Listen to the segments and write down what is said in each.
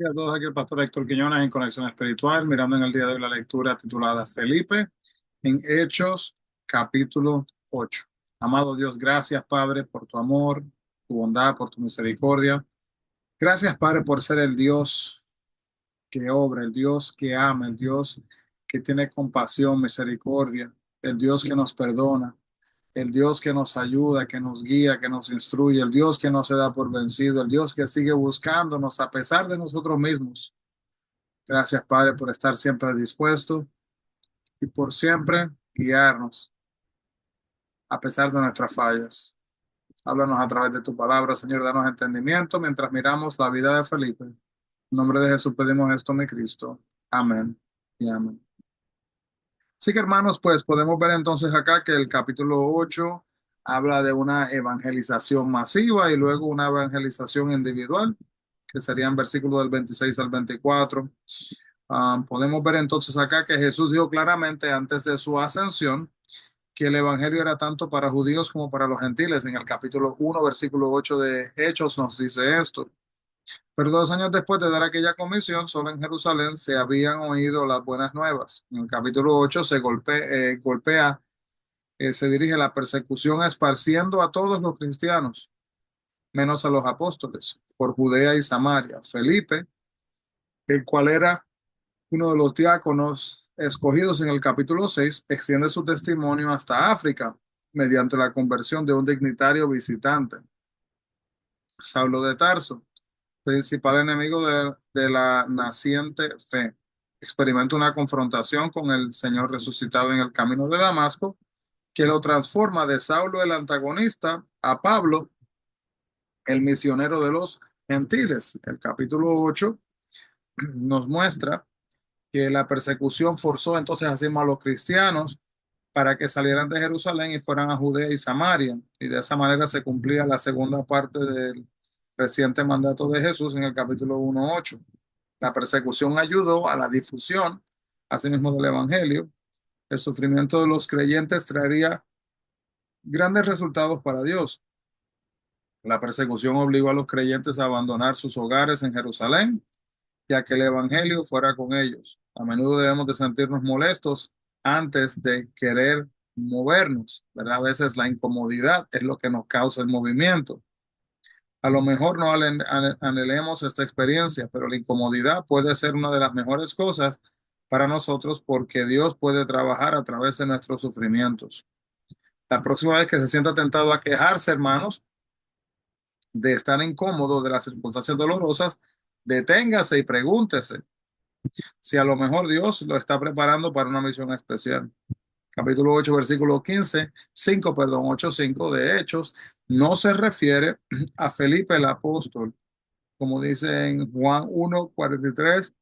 Y a todos, aquí el pastor Héctor Quiñones en Conexión Espiritual, mirando en el día de hoy la lectura titulada Felipe en Hechos, capítulo 8. Amado Dios, gracias Padre por tu amor, tu bondad, por tu misericordia. Gracias Padre por ser el Dios que obra, el Dios que ama, el Dios que tiene compasión, misericordia, el Dios que nos perdona, el Dios que nos ayuda, que nos guía, que nos instruye, el Dios que no se da por vencido, el Dios que sigue buscándonos a pesar de nosotros mismos. Gracias, Padre, por estar siempre dispuesto y por siempre guiarnos a pesar de nuestras fallas. Háblanos a través de tu palabra, Señor, danos entendimiento mientras miramos la vida de Felipe. En nombre de Jesús pedimos esto, mi Cristo. Amén y amén. Así que, hermanos, pues podemos ver entonces acá que el capítulo 8 habla de una evangelización masiva y luego una evangelización individual, que serían versículos del 26 al 24. Podemos ver entonces acá que Jesús dijo claramente antes de su ascensión que el evangelio era tanto para judíos como para los gentiles. En el capítulo 1, versículo 8 de Hechos nos dice esto. Pero 2 años después de dar aquella comisión, solo en Jerusalén se habían oído las buenas nuevas. En el capítulo 8 se dirige la persecución esparciendo a todos los cristianos, menos a los apóstoles, por Judea y Samaria. Felipe, el cual era uno de los diáconos escogidos en el capítulo 6, extiende su testimonio hasta África mediante la conversión de un dignatario visitante, Saulo de Tarso, principal enemigo de la naciente fe. Experimenta una confrontación con el Señor resucitado en el camino de Damasco, que lo transforma de Saulo el antagonista a Pablo, el misionero de los gentiles. El capítulo 8 nos muestra que la persecución forzó entonces así a los cristianos para que salieran de Jerusalén y fueran a Judea y Samaria. Y de esa manera se cumplía la segunda parte del reciente mandato de Jesús en el capítulo 1:8. La persecución ayudó a la difusión, asimismo, del Evangelio. El sufrimiento de los creyentes traería grandes resultados para Dios. La persecución obligó a los creyentes a abandonar sus hogares en Jerusalén y a que el Evangelio fuera con ellos. A menudo debemos de sentirnos molestos antes de querer movernos, ¿verdad? A veces la incomodidad es lo que nos causa el movimiento. A lo mejor no anhelemos esta experiencia, pero la incomodidad puede ser una de las mejores cosas para nosotros porque Dios puede trabajar a través de nuestros sufrimientos. La próxima vez que se sienta tentado a quejarse, hermanos, de estar incómodo de las circunstancias dolorosas, deténgase y pregúntese si a lo mejor Dios lo está preparando para una misión especial. Capítulo 8, versículo 15, 5, perdón, 8, 5 de Hechos, no se refiere a Felipe el apóstol, como dice en Juan 1, 43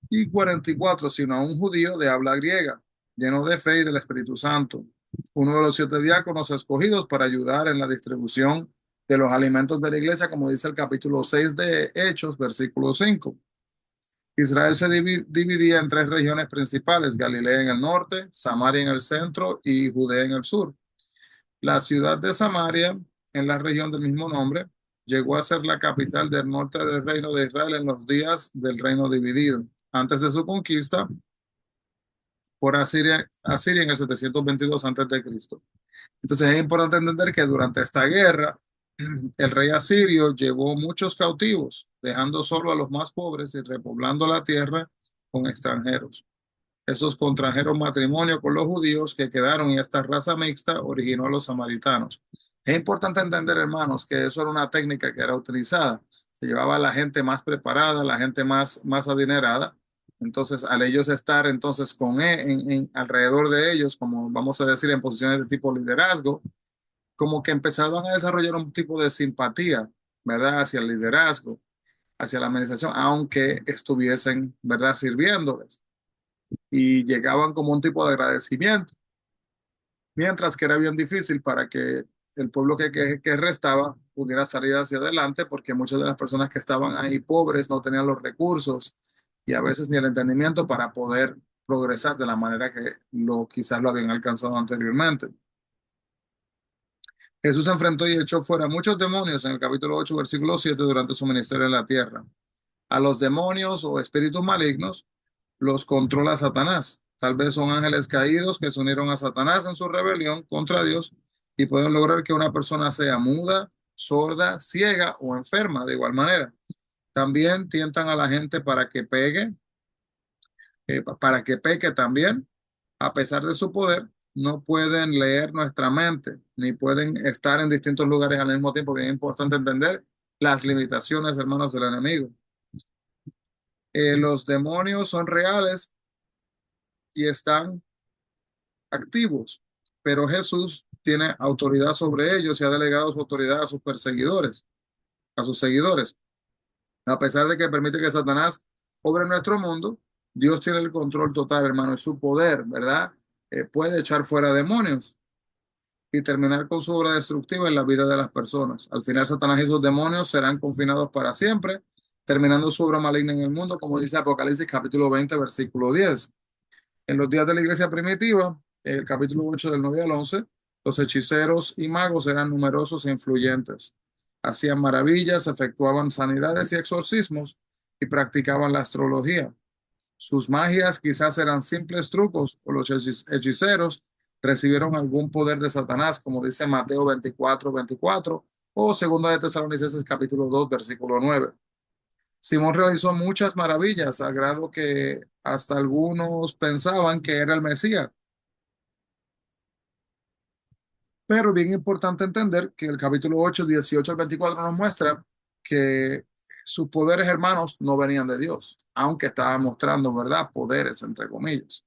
y 44, sino a un judío de habla griega, lleno de fe y del Espíritu Santo, uno de los 7 diáconos escogidos para ayudar en la distribución de los alimentos de la iglesia, como dice el capítulo 6 de Hechos, versículo 5. Israel se dividía en 3 regiones principales: Galilea en el norte, Samaria en el centro y Judea en el sur. La ciudad de Samaria, en la región del mismo nombre, llegó a ser la capital del norte del reino de Israel en los días del reino dividido, antes de su conquista por Asiria en el 722 antes de Cristo. Entonces es importante entender que durante esta guerra el rey asirio llevó muchos cautivos, dejando solo a los más pobres y repoblando la tierra con extranjeros. Esos contrajeron matrimonio con los judíos que quedaron y esta raza mixta originó a los samaritanos. Es importante entender, hermanos, que eso era una técnica que era utilizada. Se llevaba a la gente más preparada, la gente más adinerada. Entonces, al ellos estar entonces alrededor de ellos, como vamos a decir, en posiciones de tipo liderazgo, como que empezaban a desarrollar un tipo de simpatía, ¿verdad? Hacia el liderazgo, hacia la administración, aunque estuviesen, ¿verdad?, sirviéndoles. Y llegaban como un tipo de agradecimiento, mientras que era bien difícil para que el pueblo que restaba pudiera salir hacia adelante, porque muchas de las personas que estaban ahí pobres no tenían los recursos y a veces ni el entendimiento para poder progresar de la manera que quizás lo habían alcanzado anteriormente. Jesús enfrentó y echó fuera muchos demonios en el capítulo 8, versículo 7 durante su ministerio en la tierra. A los demonios o espíritus malignos los controla Satanás. Tal vez son ángeles caídos que se unieron a Satanás en su rebelión contra Dios y pueden lograr que una persona sea muda, sorda, ciega o enferma de igual manera. También tientan a la gente para que pegue, para que peque también. A pesar de su poder, no pueden leer nuestra mente, ni pueden estar en distintos lugares al mismo tiempo. Bien importante entender las limitaciones, hermanos, del enemigo. Los demonios son reales y están activos, pero Jesús tiene autoridad sobre ellos y ha delegado su autoridad a sus perseguidores, a sus seguidores. A pesar de que permite que Satanás obre en nuestro mundo, Dios tiene el control total, hermano, y su poder, ¿verdad? Puede echar fuera demonios y terminar con su obra destructiva en la vida de las personas. Al final, Satanás y sus demonios serán confinados para siempre, terminando su obra maligna en el mundo, como dice Apocalipsis capítulo 20, versículo 10. En los días de la iglesia primitiva, el capítulo 8 del 9 al 11, los hechiceros y magos eran numerosos e influyentes. Hacían maravillas, efectuaban sanidades y exorcismos y practicaban la astrología. Sus magias quizás eran simples trucos o los hechiceros recibieron algún poder de Satanás, como dice Mateo 24:24 o Segunda de Tesalonicenses capítulo 2, versículo 9. Simón realizó muchas maravillas, a grado que hasta algunos pensaban que era el Mesías. Pero bien importante entender que el capítulo 8, 18 al 24 nos muestra que sus poderes, hermanos, no venían de Dios, aunque estaba mostrando, ¿verdad?, poderes, entre comillas.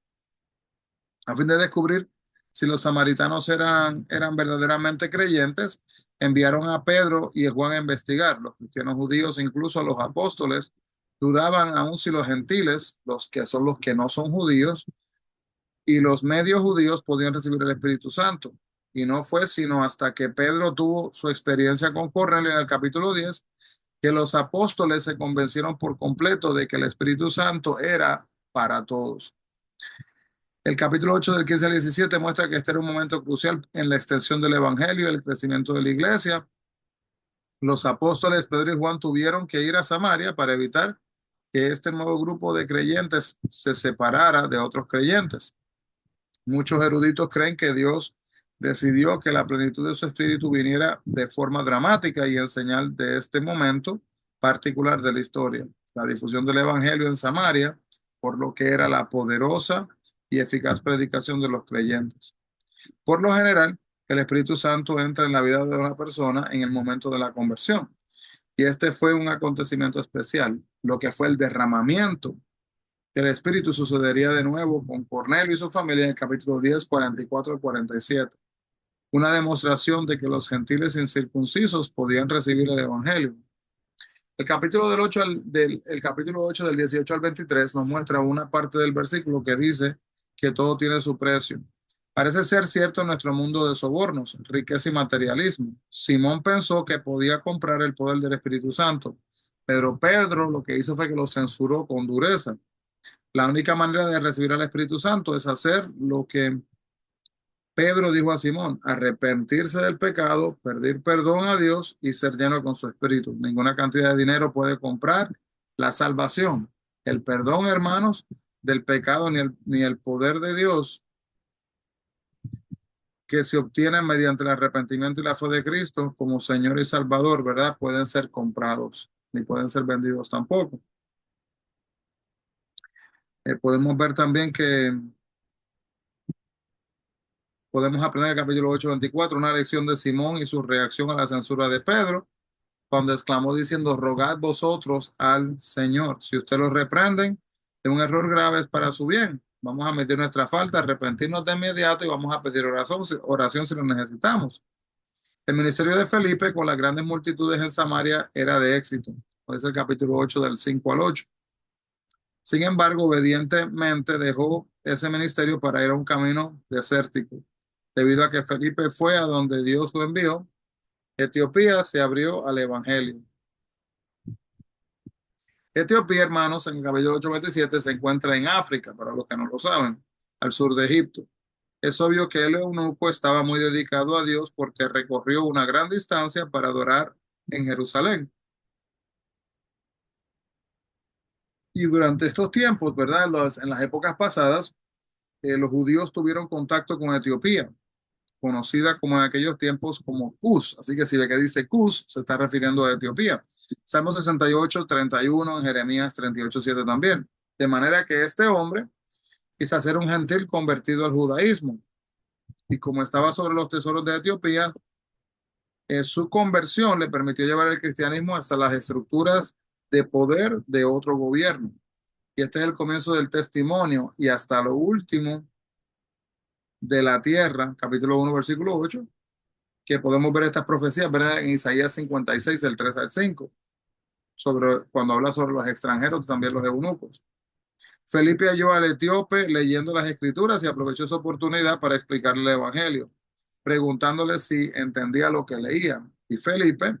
A fin de descubrir si los samaritanos eran verdaderamente creyentes, enviaron a Pedro y a Juan a investigar. Los cristianos judíos, incluso los apóstoles, dudaban aún si los gentiles, los que son los que no son judíos, y los medios judíos podían recibir el Espíritu Santo. Y no fue sino hasta que Pedro tuvo su experiencia con Cornelio en el capítulo 10 que los apóstoles se convencieron por completo de que el Espíritu Santo era para todos. El capítulo 8 del 15 al 17 muestra que este era un momento crucial en la extensión del Evangelio y el crecimiento de la iglesia. Los apóstoles Pedro y Juan tuvieron que ir a Samaria para evitar que este nuevo grupo de creyentes se separara de otros creyentes. Muchos eruditos creen que Dios decidió que la plenitud de su espíritu viniera de forma dramática y en señal de este momento particular de la historia. La difusión del Evangelio en Samaria, por lo que era la poderosa y eficaz predicación de los creyentes. Por lo general, el Espíritu Santo entra en la vida de una persona en el momento de la conversión. Y este fue un acontecimiento especial, lo que fue el derramamiento del Espíritu sucedería de nuevo con Cornelio y su familia en el capítulo 10, 44 al 47. Una demostración de que los gentiles incircuncisos podían recibir el Evangelio. El capítulo 8 del 18 al 23 nos muestra una parte del versículo que dice que todo tiene su precio. Parece ser cierto en nuestro mundo de sobornos, riqueza y materialismo. Simón pensó que podía comprar el poder del Espíritu Santo, pero Pedro lo que hizo fue que lo censuró con dureza. La única manera de recibir al Espíritu Santo es hacer lo que Pedro dijo a Simón: arrepentirse del pecado, pedir perdón a Dios y ser lleno con su Espíritu. Ninguna cantidad de dinero puede comprar la salvación. El perdón, hermanos, del pecado ni el poder de Dios que se obtienen mediante el arrepentimiento y la fe de Cristo como Señor y Salvador, ¿verdad? Pueden ser comprados, ni pueden ser vendidos tampoco. Podemos ver también que podemos aprender en el capítulo 8, 24, una lección de Simón y su reacción a la censura de Pedro, cuando exclamó diciendo: rogad vosotros al Señor. Si usted lo reprenden, es un error grave, es para su bien. Vamos a meter nuestra falta, arrepentirnos de inmediato y vamos a pedir oración si lo necesitamos. El ministerio de Felipe con las grandes multitudes en Samaria era de éxito. Es el capítulo 8 del 5 al 8. Sin embargo, obedientemente dejó ese ministerio para ir a un camino desértico. Debido a que Felipe fue a donde Dios lo envió, Etiopía se abrió al Evangelio. Etiopía, hermanos, en el capítulo 8:27 se encuentra en África, para los que no lo saben, al sur de Egipto. Es obvio que el eunuco estaba muy dedicado a Dios porque recorrió una gran distancia para adorar en Jerusalén. Y durante estos tiempos, ¿verdad? En las épocas pasadas, los judíos tuvieron contacto con Etiopía, conocida como en aquellos tiempos como Cus. Así que si ve que dice Cus, se está refiriendo a Etiopía. Salmo 68:31, en Jeremías 38:7 también. De manera que este hombre quizás era un gentil convertido al judaísmo. Y como estaba sobre los tesoros de Etiopía, su conversión le permitió llevar el cristianismo hasta las estructuras de poder de otro gobierno. Y este es el comienzo del testimonio y hasta lo último de la tierra, capítulo 1 versículo 8, que podemos ver estas profecías, ¿verdad? En Isaías 56 del 3 al 5 sobre, cuando habla sobre los extranjeros, también los eunucos. Felipe halló al etíope leyendo las escrituras y aprovechó esa oportunidad para explicarle el evangelio, preguntándole si entendía lo que leía. Y Felipe,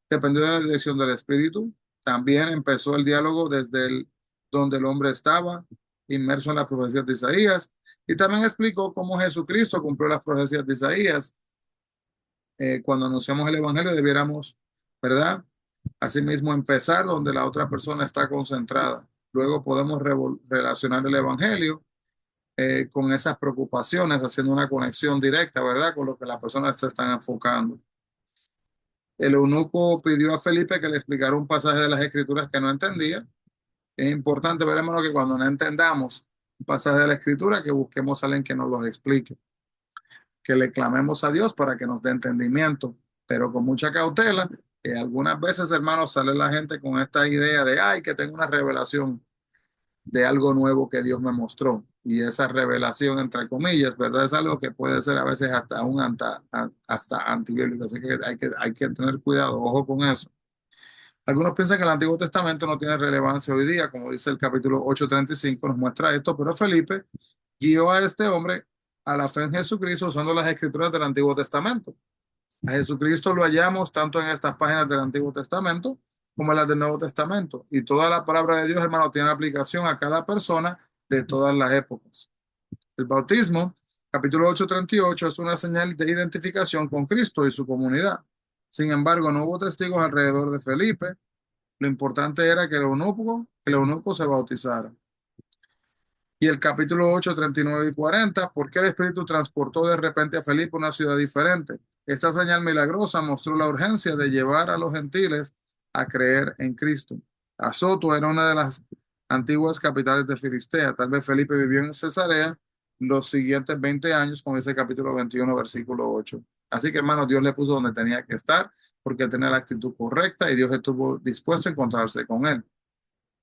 dependiendo de la dirección del Espíritu, también empezó el diálogo desde donde el hombre estaba, inmerso en las profecías de Isaías, y también explicó cómo Jesucristo cumplió las profecías de Isaías. Cuando anunciamos el evangelio debiéramos, ¿verdad? Asimismo, empezar donde la otra persona está concentrada. Luego podemos relacionar el evangelio con esas preocupaciones, haciendo una conexión directa, ¿verdad? Con lo que las personas se están enfocando. El eunuco pidió a Felipe que le explicara un pasaje de las escrituras que no entendía. Es importante, veremos que cuando no entendamos un pasaje de la escritura, que busquemos a alguien que nos lo explique, que le clamemos a Dios para que nos dé entendimiento, pero con mucha cautela, que algunas veces, hermanos, sale la gente con esta idea de, ay, que tengo una revelación de algo nuevo que Dios me mostró. Y esa revelación, entre comillas, ¿verdad? Es algo que puede ser a veces hasta antibíblico. Así que hay que tener cuidado, ojo con eso. Algunos piensan que el Antiguo Testamento no tiene relevancia hoy día, como dice el capítulo 8:35, nos muestra esto, pero Felipe guió a este hombre a la fe en Jesucristo usando las escrituras del Antiguo Testamento. A Jesucristo lo hallamos tanto en estas páginas del Antiguo Testamento como en las del Nuevo Testamento. Y toda la palabra de Dios, hermano, tiene aplicación a cada persona de todas las épocas. El bautismo, capítulo 8:38, es una señal de identificación con Cristo y su comunidad. Sin embargo, no hubo testigos alrededor de Felipe. Lo importante era que el eunuco se bautizara. Y el capítulo 8, 39 y 40, ¿por qué el Espíritu transportó de repente a Felipe a una ciudad diferente? Esta señal milagrosa mostró la urgencia de llevar a los gentiles a creer en Cristo. Azoto era una de las antiguas capitales de Filistea. Tal vez Felipe vivió en Cesarea los siguientes 20 años, como dice el capítulo 21, versículo 8. Así que, hermanos, Dios le puso donde tenía que estar porque tenía la actitud correcta y Dios estuvo dispuesto a encontrarse con él.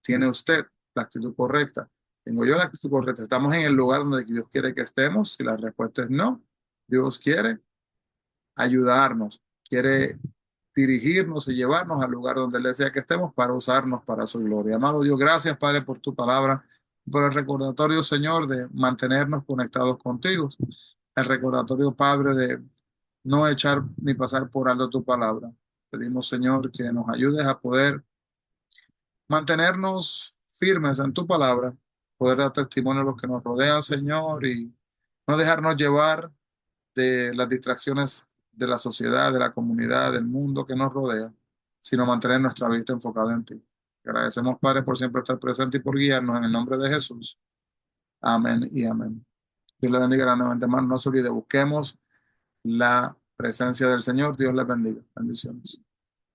¿Tiene usted la actitud correcta? ¿Tengo yo la actitud correcta? ¿Estamos en el lugar donde Dios quiere que estemos? Si la respuesta es no, Dios quiere ayudarnos, quiere dirigirnos y llevarnos al lugar donde Él desea que estemos para usarnos para su gloria. Amado Dios, gracias, Padre, por tu palabra, por el recordatorio, Señor, de mantenernos conectados contigo. El recordatorio, Padre, de no echar ni pasar por alto tu palabra. Pedimos, Señor, que nos ayudes a poder mantenernos firmes en tu palabra, poder dar testimonio a los que nos rodean, Señor, y no dejarnos llevar de las distracciones de la sociedad, de la comunidad, del mundo que nos rodea, sino mantener nuestra vista enfocada en ti. Agradecemos, Padre, por siempre estar presente y por guiarnos en el nombre de Jesús. Amén y amén. Dios le bendiga grandemente, hermano. No se olvide, busquemos la presencia del Señor. Dios les bendiga. Bendiciones.